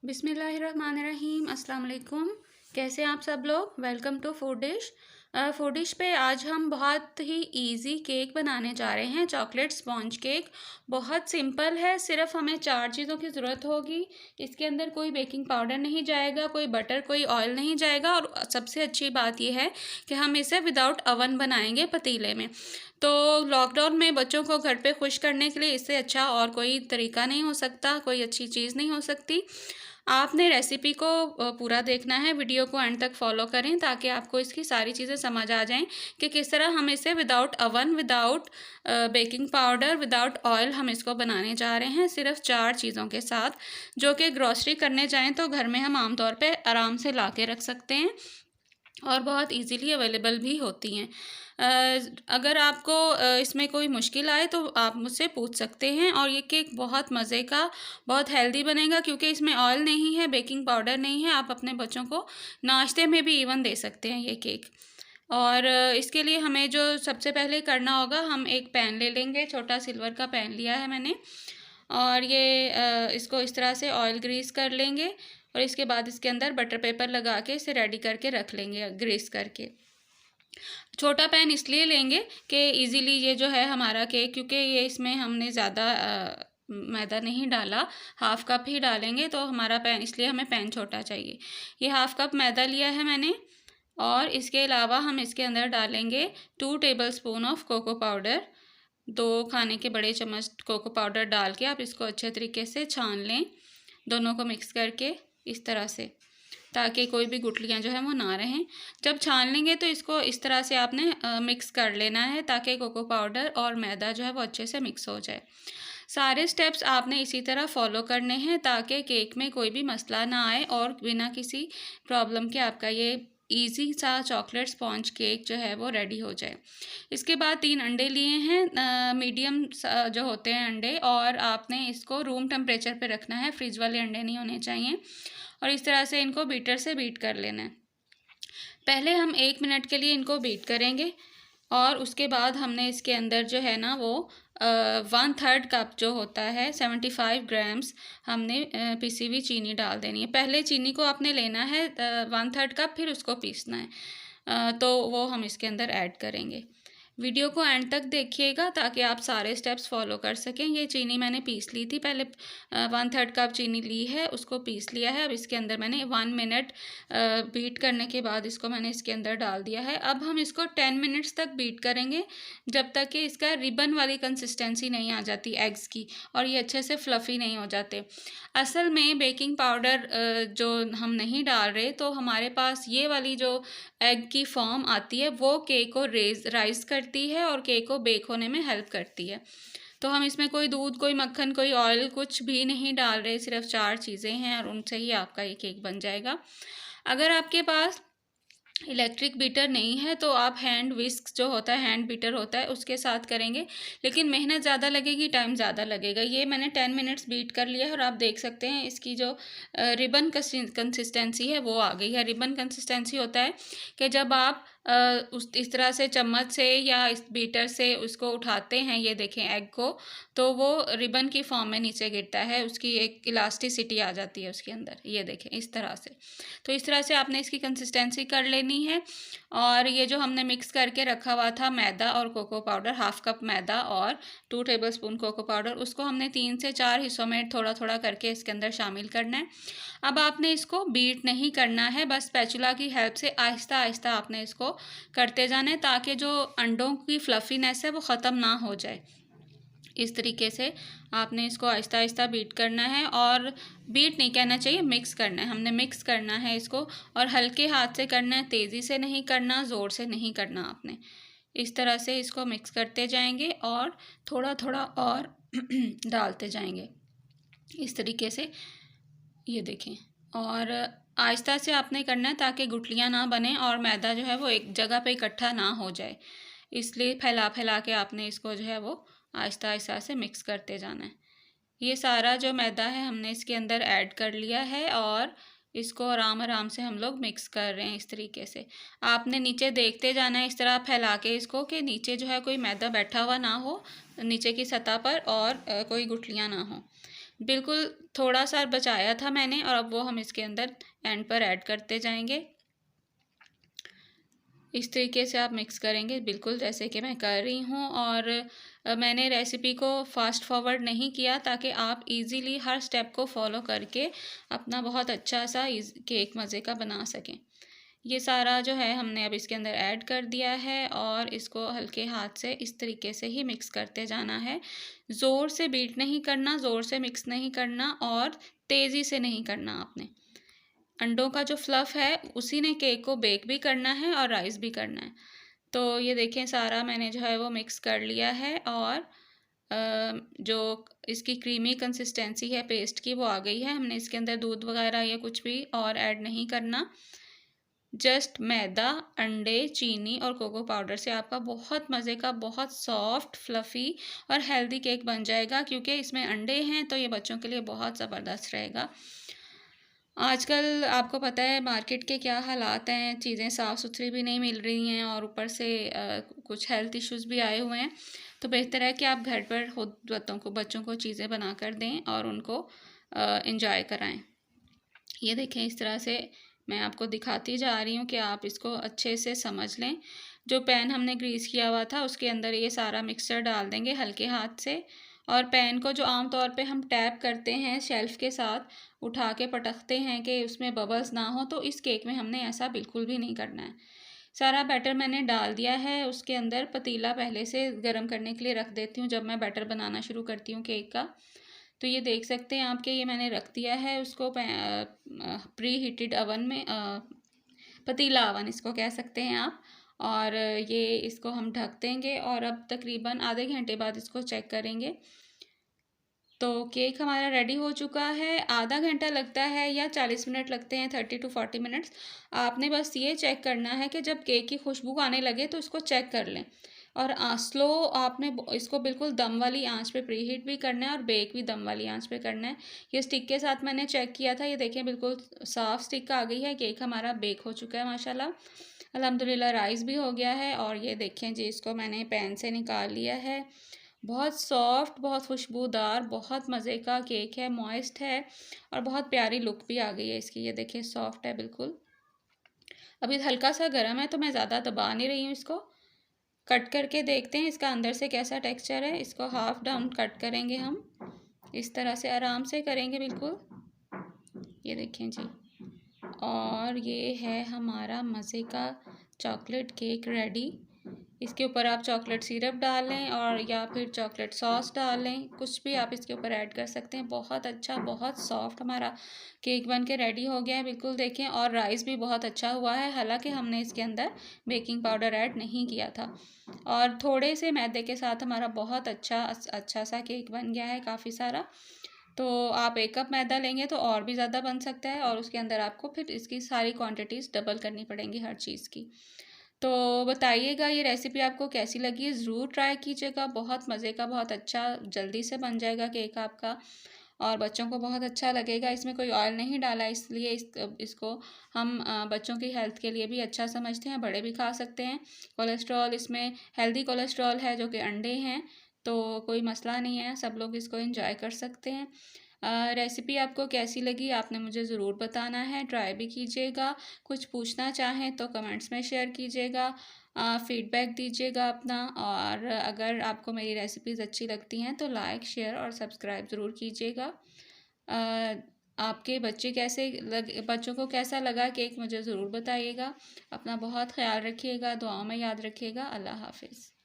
बिस्मिल्लाहिर्रहमानिर्रहीम। अस्सलाम वालेकुम। कैसे हैं आप सब लोग? Welcome to food dish. Food dish पे आज हम बहुत ही इजी केक बनाने जा रहे हैं, चॉकलेट स्पॉन्ज केक। बहुत सिंपल है, सिर्फ हमें 4 चीज़ों की ज़रूरत होगी। इसके अंदर कोई बेकिंग पाउडर नहीं जाएगा, कोई बटर, कोई ऑयल नहीं जाएगा, और सबसे अच्छी बात यह है कि हम इसे विदाउट अवन बनाएंगे पतीले में। तो लॉकडाउन में बच्चों को घर पे खुश करने के लिए इससे अच्छा और कोई तरीका नहीं हो सकता, कोई अच्छी चीज़ नहीं हो सकती। आपने रेसिपी को पूरा देखना है, वीडियो को एंड तक फॉलो करें ताकि आपको इसकी सारी चीज़ें समझ आ जाएं कि किस तरह हम इसे without oven, without baking powder, without oil हम इसको बनाने जा रहे हैं, सिर्फ 4 चीज़ों के साथ, जो कि ग्रॉसरी करने जाएं तो घर में हम आमतौर पे आराम से ला के रख सकते हैं और बहुत इजीली अवेलेबल भी होती हैं। अगर आपको इसमें कोई मुश्किल आए तो आप मुझसे पूछ सकते हैं। और ये केक बहुत मज़े का, बहुत हेल्दी बनेगा क्योंकि इसमें ऑयल नहीं है, बेकिंग पाउडर नहीं है। आप अपने बच्चों को नाश्ते में भी इवन दे सकते हैं ये केक। और इसके लिए हमें जो सबसे पहले करना होगा, हम एक पैन ले लेंगे, छोटा सिल्वर का पैन लिया है मैंने, और ये इसको इस तरह से ऑयल ग्रीस कर लेंगे और इसके बाद इसके अंदर बटर पेपर लगा के इसे रेडी करके रख लेंगे ग्रीस करके। छोटा पैन इसलिए लेंगे कि इजीली ये जो है हमारा केक, क्योंकि ये इसमें हमने ज़्यादा मैदा नहीं डाला, हाफ़ कप ही डालेंगे, तो हमारा पैन, इसलिए हमें पैन छोटा चाहिए। ये हाफ़ कप मैदा लिया है मैंने, और इसके अलावा हम इसके अंदर डालेंगे 2 टेबलस्पून ऑफ कोको पाउडर। 2 खाने के बड़े चम्मच कोको पाउडर डाल के आप इसको अच्छे तरीके से छान लें, दोनों को मिक्स करके इस तरह से, ताकि कोई भी गुठलियाँ जो है वो ना रहें। जब छान लेंगे तो इसको इस तरह से आपने मिक्स कर लेना है ताकि कोको पाउडर और मैदा जो है वो अच्छे से मिक्स हो जाए। सारे स्टेप्स आपने इसी तरह फॉलो करने हैं ताकि केक में कोई भी मसला ना आए और बिना किसी प्रॉब्लम के आपका ये इजी सा चॉकलेट स्पॉन्ज केक जो है वो रेडी हो जाए। इसके बाद 3 अंडे लिए हैं, मीडियम जो होते हैं अंडे, और आपने इसको रूम टेम्परेचर पे रखना है, फ्रिज वाले अंडे नहीं होने चाहिए। और इस तरह से इनको बीटर से बीट कर लेना है। पहले हम 1 मिनट के लिए इनको बीट करेंगे और उसके बाद हमने इसके अंदर जो है ना वो 1/3 कप जो होता है, 75 ग्राम्स, हमने पिसी हुई चीनी डाल देनी है। पहले चीनी को आपने लेना है 1/3 कप, फिर उसको पीसना है, तो वो हम इसके अंदर ऐड करेंगे। वीडियो को एंड तक देखिएगा ताकि आप सारे स्टेप्स फॉलो कर सकें। ये चीनी मैंने पीस ली थी, पहले 1/3 कप चीनी ली है, उसको पीस लिया है। अब इसके अंदर मैंने 1 मिनट बीट करने के बाद इसको मैंने इसके अंदर डाल दिया है। अब हम इसको 10 मिनट्स तक बीट करेंगे, जब तक कि इसका रिबन वाली कंसिस्टेंसी नहीं आ जाती एग्स की, और ये अच्छे से फ्लफ़ी नहीं हो जाते। असल में बेकिंग पाउडर जो हम नहीं डाल रहे, तो हमारे पास ये वाली जो एग की फॉर्म आती है वो केक को राइज करती है और केक को बेक होने में हेल्प करती है। तो हम इसमें कोई दूध, कोई मक्खन, कोई ऑयल कुछ भी नहीं डाल रहे, सिर्फ 4 चीज़ें हैं और उनसे ही आपका ये केक बन जाएगा। अगर आपके पास इलेक्ट्रिक बीटर नहीं है तो आप हैंड विस्क जो होता है, हैंड बीटर होता है, उसके साथ करेंगे, लेकिन मेहनत ज़्यादा लगेगी, टाइम ज़्यादा लगेगा। ये मैंने 10 मिनट्स बीट कर लिया है और आप देख सकते हैं इसकी जो रिबन कंसिस्टेंसी है वो आ गई है। रिबन कंसिस्टेंसी होता है कि जब आप इस तरह से चम्मच से या इस बीटर से उसको उठाते हैं, ये देखें एग को, तो वो रिबन की फॉर्म में नीचे गिरता है, उसकी एक इलास्टिसिटी आ जाती है उसके अंदर, ये देखें इस तरह से। तो इस तरह से आपने इसकी कंसिस्टेंसी कर लेनी है। और ये जो हमने मिक्स करके रखा हुआ था मैदा और कोको पाउडर, हाफ़ कप मैदा और 2 टेबलस्पून कोको पाउडर, उसको हमने 3 से 4 हिस्सों में थोड़ा थोड़ा करके इसके अंदर शामिल करना है। अब आपने इसको बीट नहीं करना है, बस स्पैचुला की हेल्प से आहिस्ता आहिस्ता आपने इसको करते जाना है ताकि जो अंडों की फ्लफीनेस है वो ख़त्म ना हो जाए। इस तरीके से आपने इसको आहिस्ता आहिस्ता बीट करना है, और बीट नहीं कहना चाहिए, मिक्स करना है। हमने मिक्स करना है इसको, और हल्के हाथ से करना है, तेज़ी से नहीं करना, ज़ोर से नहीं करना आपने। इस तरह से इसको मिक्स करते जाएंगे और थोड़ा थोड़ा और डालते जाएंगे इस तरीके से, ये देखें। और आहिस्ता से आपने करना है ताकि गुठलियाँ ना बने और मैदा जो है वो एक जगह पे इकट्ठा ना हो जाए, इसलिए फैला फैला के आपने इसको जो है वो आहिस्ता आहिस्ता से मिक्स करते जाना है। ये सारा जो मैदा है हमने इसके अंदर ऐड कर लिया है और इसको आराम आराम से हम लोग मिक्स कर रहे हैं इस तरीके से। आपने नीचे देखते जाना है इस तरह फैला के इसको, कि नीचे जो है कोई मैदा बैठा हुआ ना हो नीचे की सतह पर, और कोई गुठलियाँ ना हो। बिल्कुल थोड़ा सा बचाया था मैंने, और अब वो हम इसके अंदर एंड पर ऐड करते जाएंगे। इस तरीके से आप मिक्स करेंगे, बिल्कुल जैसे कि मैं कर रही हूँ। और मैंने रेसिपी को फास्ट फॉरवर्ड नहीं किया ताकि आप इजीली हर स्टेप को फॉलो करके अपना बहुत अच्छा सा केक मज़े का बना सकें। ये सारा जो है हमने अब इसके अंदर ऐड कर दिया है, और इसको हल्के हाथ से इस तरीके से ही मिक्स करते जाना है। ज़ोर से बीट नहीं करना, ज़ोर से मिक्स नहीं करना, और तेज़ी से नहीं करना आपने। अंडों का जो फ्लफ़ है उसी ने केक को बेक भी करना है और राइस भी करना है। तो ये देखें सारा मैंने जो है वो मिक्स कर लिया है, और जो इसकी क्रीमी कंसिस्टेंसी है पेस्ट की वो आ गई है। हमने इसके अंदर दूध वगैरह या कुछ भी और ऐड नहीं करना। जस्ट मैदा, अंडे, चीनी और कोको पाउडर से आपका बहुत मज़े का, बहुत सॉफ्ट, फ्लफ़ी और हेल्दी केक बन जाएगा। क्योंकि इसमें अंडे हैं तो ये बच्चों के लिए बहुत ज़बरदस्त रहेगा। आजकल आपको पता है मार्केट के क्या हालात हैं, चीज़ें साफ़ सुथरी भी नहीं मिल रही हैं, और ऊपर से कुछ हेल्थ इश्यूज़ भी आए हुए हैं। तो बेहतर है कि आप घर पर खुद बच्चों को चीज़ें बना कर दें और उनको इंजॉय कराएं। ये देखें इस तरह से मैं आपको दिखाती जा रही हूँ कि आप इसको अच्छे से समझ लें। जो पैन हमने ग्रीस किया हुआ था उसके अंदर ये सारा मिक्सचर डाल देंगे हल्के हाथ से, और पैन को जो आम तौर पे हम टैप करते हैं शेल्फ़ के साथ उठा के पटकते हैं कि उसमें बबल्स ना हो, तो इस केक में हमने ऐसा बिल्कुल भी नहीं करना है। सारा बैटर मैंने डाल दिया है उसके अंदर। पतीला पहले से गर्म करने के लिए रख देती हूँ जब मैं बैटर बनाना शुरू करती हूँ केक का। तो ये देख सकते हैं आप कि ये मैंने रख दिया है उसको प्री हीटेड अवन में, पतीला अवन इसको कह सकते हैं आप। और ये इसको हम ढक देंगे, और अब तकरीबन आधे घंटे बाद इसको चेक करेंगे। तो केक हमारा रेडी हो चुका है। आधा घंटा लगता है या 40 मिनट लगते हैं, 30 to 40 मिनट्स। आपने बस ये चेक करना है कि जब केक की खुशबू आने लगे तो इसको चेक कर लें। और स्लो आपने इसको बिल्कुल दम वाली आंच पे प्री हीट भी करना है और बेक भी दम वाली आंच पे करना है। ये स्टिक के साथ मैंने चेक किया था, ये देखें बिल्कुल साफ़ स्टिक आ गई है। केक हमारा बेक हो चुका है माशाल्लाह, अल्हम्दुलिल्लाह। राइस भी हो गया है, और ये देखें जी इसको मैंने पैन से निकाल लिया है। बहुत सॉफ्ट, बहुत खुशबूदार, बहुत मज़े का केक है, मॉइस्ट है, और बहुत प्यारी लुक भी आ गई है इसकी। ये देखिए सॉफ्ट है बिल्कुल। अभी हल्का सा गर्म है तो मैं ज़्यादा दबा नहीं रही हूँ इसको। कट करके देखते हैं इसका अंदर से कैसा टेक्सचर है। इसको हाफ डाउन कट करेंगे हम, इस तरह से आराम से करेंगे बिल्कुल। ये देखें जी, और ये है हमारा मज़े का चॉकलेट केक रेडी। इसके ऊपर आप चॉकलेट सिरप डालें और या फिर चॉकलेट सॉस डालें, कुछ भी आप इसके ऊपर ऐड कर सकते हैं। बहुत अच्छा, बहुत सॉफ्ट हमारा केक बन के रेडी हो गया है बिल्कुल देखें। और राइस भी बहुत अच्छा हुआ है, हालांकि हमने इसके अंदर बेकिंग पाउडर ऐड नहीं किया था। और थोड़े से मैदे के साथ हमारा बहुत अच्छा सा केक बन गया है, काफ़ी सारा। तो आप 1 कप मैदा लेंगे तो और भी ज़्यादा बन सकता है, और उसके अंदर आपको फिर इसकी सारी क्वांटिटीज़ डबल करनी पड़ेंगी हर चीज़ की। तो बताइएगा ये रेसिपी आपको कैसी लगी, ज़रूर ट्राई कीजिएगा। बहुत मज़े का, बहुत अच्छा जल्दी से बन जाएगा केक आपका, और बच्चों को बहुत अच्छा लगेगा। इसमें कोई ऑयल नहीं डाला, इसलिए इसको हम बच्चों की हेल्थ के लिए भी अच्छा समझते हैं, बड़े भी खा सकते हैं। कोलेस्ट्रॉल इसमें हेल्दी कोलेस्ट्रॉल है जो कि अंडे हैं, तो कोई मसला नहीं है, सब लोग इसको एंजॉय कर सकते हैं। रेसिपी आपको कैसी लगी आपने मुझे ज़रूर बताना है, ट्राई भी कीजिएगा। कुछ पूछना चाहें तो कमेंट्स में शेयर कीजिएगा, फ़ीडबैक दीजिएगा अपना। और अगर आपको मेरी रेसिपीज़ अच्छी लगती हैं तो लाइक, शेयर और सब्सक्राइब ज़रूर कीजिएगा। आपके बच्चों को कैसा लगा केक मुझे ज़रूर बताइएगा। अपना बहुत ख्याल रखिएगा, दुआओं में याद रखिएगा। अल्लाह हाफ़िज़।